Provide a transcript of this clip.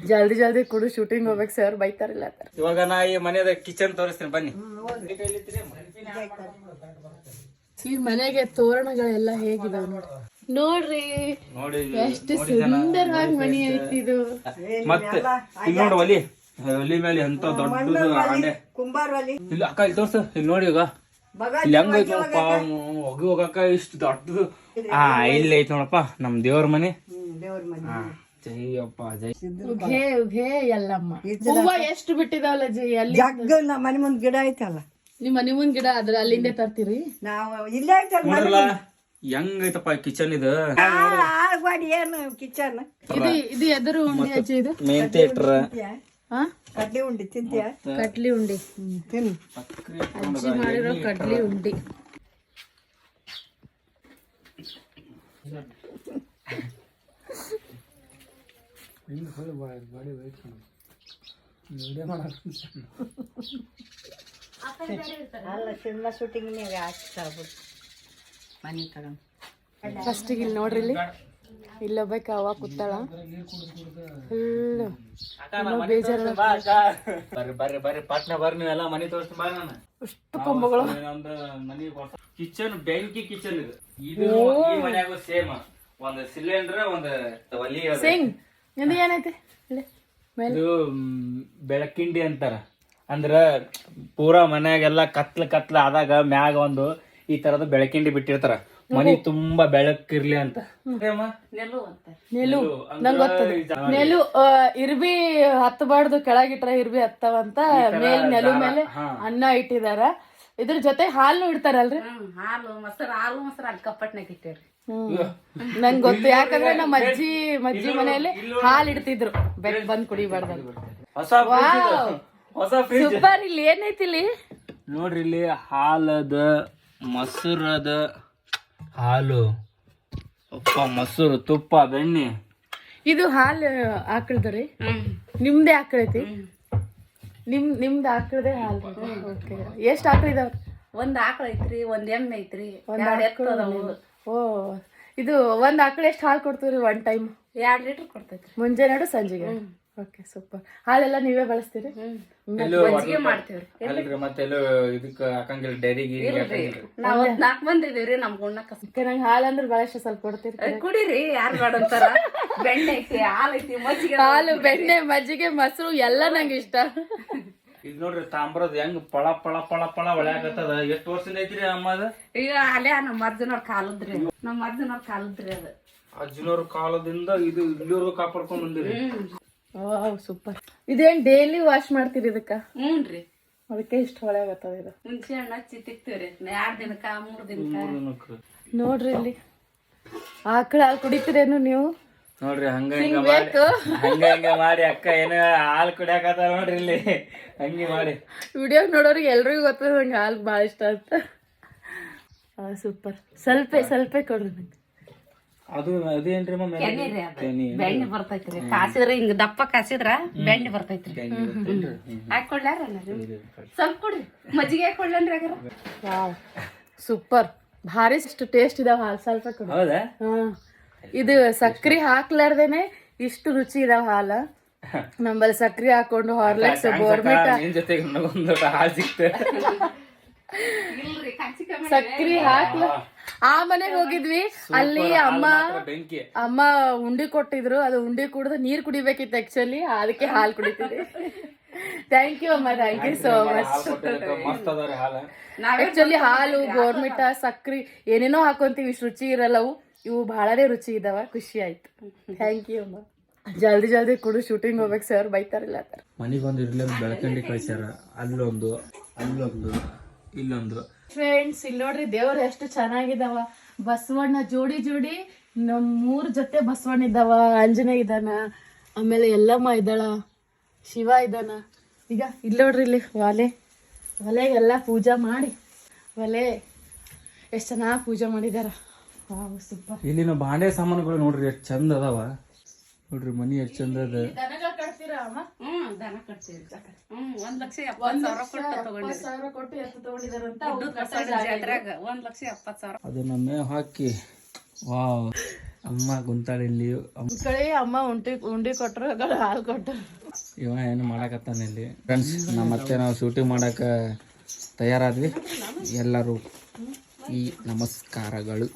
ಜಲ್ದಿ ಜಲ್ದಿ ಕುಡು ಶೂಟಿಂಗ್ ಹೋಗ್ಬೇಕು ಸರ್ ಬೈತಾರಿಲ್ಲ. ಇವಾಗ ನಾ ಈ ಮನೆಯದ ಕಿಚನ್ ತೋರಿಸ್ತೀನಿ ಬನ್ನಿ. ಈ ಮನೆಗೆ ತೋರಣಗಳೆಲ್ಲ ಹೇಗಿದಾವ ನೋಡ್ರಿ. ಎಷ್ಟು ಸುಂದರವಾಗಿ ಮನಿ ಐತಿ ಇದು. ಮತ್ತೆ ಇಲ್ಲಿ ನೋಡಿ ಒಲಿ ಮೇಲೆ ಎಂತ ದೊಡ್ಡದು ಆಂಡೆ ಇಲ್ಲಿ ಅಕ್ಕ ಇಲ್ಲಿ ತೋರ್ಸ ಇಲ್ಲಿ ನೋಡಿ ಈಗ ಇಲ್ಲಿ ಹೆಂಗ ಐತಿ ನೋಡಪ್ಪ. ಹೋಗಕ್ಕ ಇಷ್ಟು ದೊಡ್ಡದು. ಇಲ್ಲಿ ಐತಿ ನೋಡಪ್ಪ ನಮ್ ದೇವ್ರ ಮನೆ. ಜೈ ಅಪ್ಪ ಜೈ. ಉಘೇ ಉಘೇ ಎಲ್ಲಮ್ಮ. ಹೂವ ಎಷ್ಟು ಬಿಟ್ಟಿದಾವಲ್ಲ ಜೈ. ಅಲ್ಲಿ ಮನೆ ಮುಂದ್ ಗಿಡ ಐತಲ್ಲ, ನಿಮ್ ಮನಿ ಮುಂದ್ ಗಿಡ ಆದ್ರೆ ಅಲ್ಲಿಂದ ತರ್ತೀರಿ. ನಾವು ಇಲ್ಲೇ ಐತಲ್ಲ ಹೆಂಗ್ ಐತಪ್ಪ ಕಿಚನ್ ಇದು. ಏನು ಕಿಚನ್ ಇದು ಎದುರು ಉಂಡಿ ಅಜ್ಜಿ. ಇದು ಮೇನ್ ಥಿಯೇಟರ್. ಕಡ್ಲಿ ಉಂಡಿ ತಿಂತೀಯ? ಕಡ್ಲಿ ಉಂಡಿ ತಿನ್ನು. ಅಜ್ಜಿ ಮಾಡಿರೋ ಕಡ್ಲಿ ಉಂಡಿ. ಅಲ್ಲ ಸಿನಿಮಾ ಶೂಟಿಂಗ್ ಮನೆ ತಗೊಂಡು ಫಸ್ಟಿಗೆ ಇಲ್ಲಿ ನೋಡ್ರಿ, ಇಲ್ಲಿ ಇಲ್ಲೊಬ್ಬಾಕ ಅವ ಕೂತಾಳ. ಫುಲ್ ಬೇಜಾರ. ಬರ್ರಿ ಬರ್ರಿ ಪಟ್ನ ಬರ್ರಿ ನೀವೆಲ್ಲ ಮನೆ ತೋರಿಸ್ತೀನಿ ಬಾ. ನಾನು ಅಷ್ಟು ಕೊಂಬಗಳು. ಮನಿ ಕಿಚನ್ ಬೆಂಕಿ ಕಿಚನ್ ಇದು. ಇದು ಈ ಮನ್ಯಾಗ ಸೇಮ್ ಒಂದ್ ಸಿಲಿಂಡರ್ ಒಂದ್ ಒಲಿ. ಸಿಂಗ್ ನಿಂದು ಏನೈತಿ ಇದು ಬೆಳಕಿಂಡಿ ಅಂತಾರ. ಅಂದ್ರ ಪೂರಾ ಮನ್ಯಾಗೆಲ್ಲ ಕತ್ಲ ಆದಾಗ ಮ್ಯಾಗ ಒಂದು ಈ ತರದ ಬೆಳಕಿಂಡಿ ಬಿಟ್ಟಿರ್ತಾರ, ಮನಿ ತುಂಬಾ ಬೆಳಕಿರ್ಲಿ ಅಂತ. ನೆಲು ನಂಗ್ ಗೊತ್ತದ. ನೆಲು ಇರ್ಬಿ ಹತ್ತಬಾರ್ದು, ಕೆಳಗಿಟ್ರ ಇರ್ಬಿ ಹತ್ತವಂತ ಮೇಲ್ ನೆಲು ಮೇಲೆ ಅನ್ನ ಇಟ್ಟಿದಾರ. ಇದ್ರ ಜೊತೆ ಹಾಲು ಇಡ್ತಾರಲ್ರಿ. ಹಾಲು ಮೊಸರು ಅಲ್ಲಿ ಕಪ್ಪಟ್ನಾಗ ಇಟ್ಟೇವ್ರಿ. ನಂಗ್ ಗೊತ್ತು, ಯಾಕಂದ್ರೆ ನಮ್ಮ ಅಜ್ಜಿ ಮನೆಯಲ್ಲಿ ಹಾಲು ಇಡ್ತಿದ್ರು. ಬಂದ್ ಕುಡಿಬಾರ್ದ. ಸೂಪರ್. ಇಲ್ಲಿ ಏನೈತಿ ಇಲ್ಲಿ ನೋಡ್ರಿ, ಇಲ್ಲಿ ಹಾಲದ ಮೊಸರದ ಹಾಲು, ಮೊಸರು, ತುಪ್ಪ, ಬೆಣ್ಣೆ. ಇದು ಹಾಲು ಆಕಳದ್ರಿ. ನಿಮ್ದೇ ಆಕಳೈತಿ? ನಿಮ್ದು ಆಕಳದೇ ಹಾಲು. ಓಕೆ. ಎಷ್ಟ್ ಆಕಳ ಇದಾವ? ಒಂದ್ ಆಕಳ ಐತ್ರಿ, ಒಂದ್ ಎಮ್ಮೆ ಐತ್ರಿ, ಓ ಇದು ಒಂದ್ ಆಕಳ ಎಷ್ಟ್ ಹಾಲು ಕೊಡ್ತೀರಿ ಒನ್ ಟೈಮ್? 2 ಲೀಟರ್ ಕೊಡ್ತೈತ್ರಿ, ಮುಂಜಾನೆ ಸಂಜೆಗೆ. Okay super. ಹಾಲೆಲ್ಲ ನೀವೇ ಬಳಸ್ತೀರಿ? ಮಾಡ್ತೇವ್ರಿ. ಮತ್ತೆಲ್ಲೋ ಇದಕ್ಕ ಹಾಕಂಗಿಲ್ಲ, ಡೈರಿಗೆ ನಾವ್ 4 ಮಂದಿ ಇದೀವ್ರಿ. ನಮ್ ಗುಣ್ಣಕ್ಕ ನಂಗೆ ಹಾಲು ಅಂದ್ರೆ ಬಹಳ ಇಷ್ಟ. ಸ್ವಲ್ಪ ಕೊಡ್ತೀರಿ? ಕುಡೀರಿ, ಯಾರು ಬೇಡ ಅಂತಾರ. ಬೆಣ್ಣೆ ಐತಿ, ಹಾಲು ಐತಿ, ಮಜ್ಜಿಗೆ. ಹಾಲು, ಬೆಣ್ಣೆ, ಮಜ್ಜಿಗೆ, ಮೊಸರು ಎಲ್ಲ ನಂಗೆ ಇಷ್ಟ. ಈಗ ನೋಡ್ರಿ ತಾಮ್ರದ ಹೆಂಗ್ ಪಳ ಪಳ ಪಳ ಪಳ ಒಳ್ಯಾಕತ್ತದ. ಎಷ್ಟು ವರ್ಷದಿಂದ ಐತ್ರಿ ಅಮ್ಮದ? ಈಗ ಅಲ್ಲೇ ನಮ್ಮ ಅಜ್ಜನವ್ರ ಕಾಲದ್ರಿ. ನಮ್ಮ ಅಜ್ಜನವ್ರ ಕಾಲದ್ರಿ ಅದು. ಅಜ್ಜನವ್ರ ಕಾಲದಿಂದ ಇದು ಇಲ್ಲಿವರೆಗೂ ಕಾಪಾಡ್ಕೊಂಡ್ ಬಂದಿರಿ. ಸೂಪರ್. ಇದೇನ್ ಡೈಲಿ ವಾಶ್ ಮಾಡ್ತೀರಿ ಇದಕ್ಕ? ಹ್ಞೂನ್ರಿ. ಅದಕ್ಕೆ ಇಷ್ಟ ಹೊಳೆ ಆಗತ್ತದ ಇದು. ಹುಣಸೆ ಹಣ್ಣು ಹಚ್ಚಿ ತಿಕ್ತಿವ್ರಿ 2 ದಿನಕ್ಕ 3 ದಿನಕ್ಕ. ನೋಡ್ರಿ ಇಲ್ಲಿ ಆಕಳ ಹಾಲು ಕುಡಿತೀರೇನು ನೀವು? ನೋಡ್ರಿ ಹಂಗ ಹಿಂಗ ಮಾಡಿ ಅಕ್ಕ ಏನ ಹಾಲು ಕುಡಿಯಾಕತ್ತ ನೋಡ್ರಿ ಇಲ್ಲಿ. ಹಂಗೆ ಮಾಡಿ ವಿಡಿಯೋ ನೋಡೋರಿಗೆ ಎಲ್ರಿಗೂ ಗೊತ್ತದ ನಂಗೆ ಹಾಲು ಭಾಳ ಇಷ್ಟ ಅಂತ. ಸೂಪರ್. ಸ್ವಲ್ಪ ಕೊಡ್ರಿ ನಂಗೆ. ಅದು ಅದೇನ್ರಿ ಬೆಣ್ಣೆ ಬರ್ತೈತ್ರಿ. ಕಾಸಿದ್ರ ಹಿಂಗ ದಪ್ಪ ಕಾಸಿದ್ರ ಬೆಣ್ಣೆ ಬರ್ತೈತ್ರಿ. ಹಾಕೊಡ್ಲಾರ ಸ್ವಲ್ಪ ಕೊಡ್ರಿ, ಮಜ್ಜಿಗೆ ಹಾಕೊಡ್ಲನ್ರಿ ಹಾಗಾರ. Wow super. ಭಾರಿ ಇಷ್ಟು ಟೇಸ್ಟ್ ಇದಾವ ಹಾಲು. ಸ್ವಲ್ಪ ಕೊಡ್ರಿ. ಹೌದಾ? ಇದು ಸಕ್ರಿ ಹಾಕ್ಲಾರ್ದೇನೆ ಇಷ್ಟು ರುಚಿ ಇದಾವ ಹಾಲ. ನಮ್ಮಲ್ಲಿ ಸಕ್ರಿ ಹಾಕೊಂಡು ಹಾರ್ಲಿಕ್ಸ್, ಬೋರ್ಮಿಟ, ಸಕ್ರಿ ಹಾಕ್ಲ. ಆ ಮನೆಗೆ ಹೋಗಿದ್ವಿ, ಅಲ್ಲಿ ಅಮ್ಮ ಉಂಡಿ ಕೊಟ್ಟಿದ್ರು. ಅದು ಉಂಡಿ ಕುಡಿದು ನೀರ್ ಕುಡಿಬೇಕಿತ್ತು ಆಕ್ಚುಲಿ, ಅದಕ್ಕೆ ಹಾಲು ಕುಡಿತೀವಿ. ಥ್ಯಾಂಕ್ ಯು ಅಮ್ಮ, thank you so much. Actually ಹಾಲು, ಬೋರ್ಮಿಟ, ಸಕ್ರಿ ಏನೇನೋ ಹಾಕೊಂತೀವಿ, ಇಷ್ಟು ರುಚಿ ಇರಲ್ಲವು. ಇವು ಬಹಳನೇ ರುಚಿ ಇದಾವ. ಖುಷಿ ಆಯ್ತು. ಥ್ಯಾಂಕ್ ಯು ಅಮ್ಮ. ಜಲ್ದಿ ಕುಡು ಶೂಟಿಂಗ್ ಹೋಗ್ಬೇಕು ಸರ್ ಬೈತಾರಿಲ್ಲ. ಮನಿಗೊಂದು ಇರ್ಲಿ ಬೆಳಕಂಡಿ ಕಳ್ಸ್ಯಾರ. ಅಲ್ಲೊಂದು ಇಲ್ಲೊಂದು. ಫ್ರೆಂಡ್ಸ್ ಇಲ್ಲಿ ನೋಡ್ರಿ ದೇವ್ರು ಎಷ್ಟು ಚೆನ್ನಾಗಿದಾವ. ಬಸವಣ್ಣ ಜೋಡಿ ನಮ್ 3 ಜೊತೆ ಬಸವಣ್ಣ ಇದ್ದಾವ. ಆಂಜನೇಯ ಇದ್ದಾನ, ಆಮೇಲೆ ಎಲ್ಲಮ್ಮ ಇದ್ದಾಳ, ಶಿವ ಇದ್ದಾನ. ಈಗ ಇಲ್ಲಿ ನೋಡ್ರಿ, ಇಲ್ಲಿ ಒಲೆಗೆಲ್ಲ ಪೂಜಾ ಮಾಡಿ, ಒಲೆ ಎಷ್ಟು ಚೆನ್ನಾಗಿ ಪೂಜೆ ಮಾಡಿದಾರ. ಸೂಪರ್. ಇಲ್ಲಿನ ಬಾಂಡೆ ಸಾಮಾನುಗಳು ನೋಡ್ರಿ ಎಷ್ಟು ಚಂದ ಅದಾವ. ನೋಡ್ರಿ ಮನಿ ಎಷ್ಟು ಚಂದ ಅದ. ದನ ಕಟ್ತೀವಿ. 1,70,000 ಕೊಟ್ಟು ಎತ್ತು ತಗೊಂಡಿದಾರಂತ. 1,70,000 ಅದು ನಮ್ಮ ಹಾಕಿ ವಾವ್ ಅಮ್ಮ ಕುಂತಾಳೆ ಇಲ್ಲಿ. ಈ ಕಡೆ ಅಮ್ಮ ಉಂಡಿ ಕೊಟ್ರು, ಆ ಕಡೆ ಹಾಲು ಕೊಟ್ರು. ಇವ ಏನು ಮಾಡಕತ್ತಾನ ಇಲ್ಲಿ. ಫ್ರೆಂಡ್ಸ್, ನಮ್ಮ ಮತ್ತೆ ನಾವು ಶೂಟಿಂಗ್ ಮಾಡಕ್ಕೆ ತಯಾರಾದ್ವಿ. ಎಲ್ಲರೂ ಈ ನಮಸ್ಕಾರಗಳು.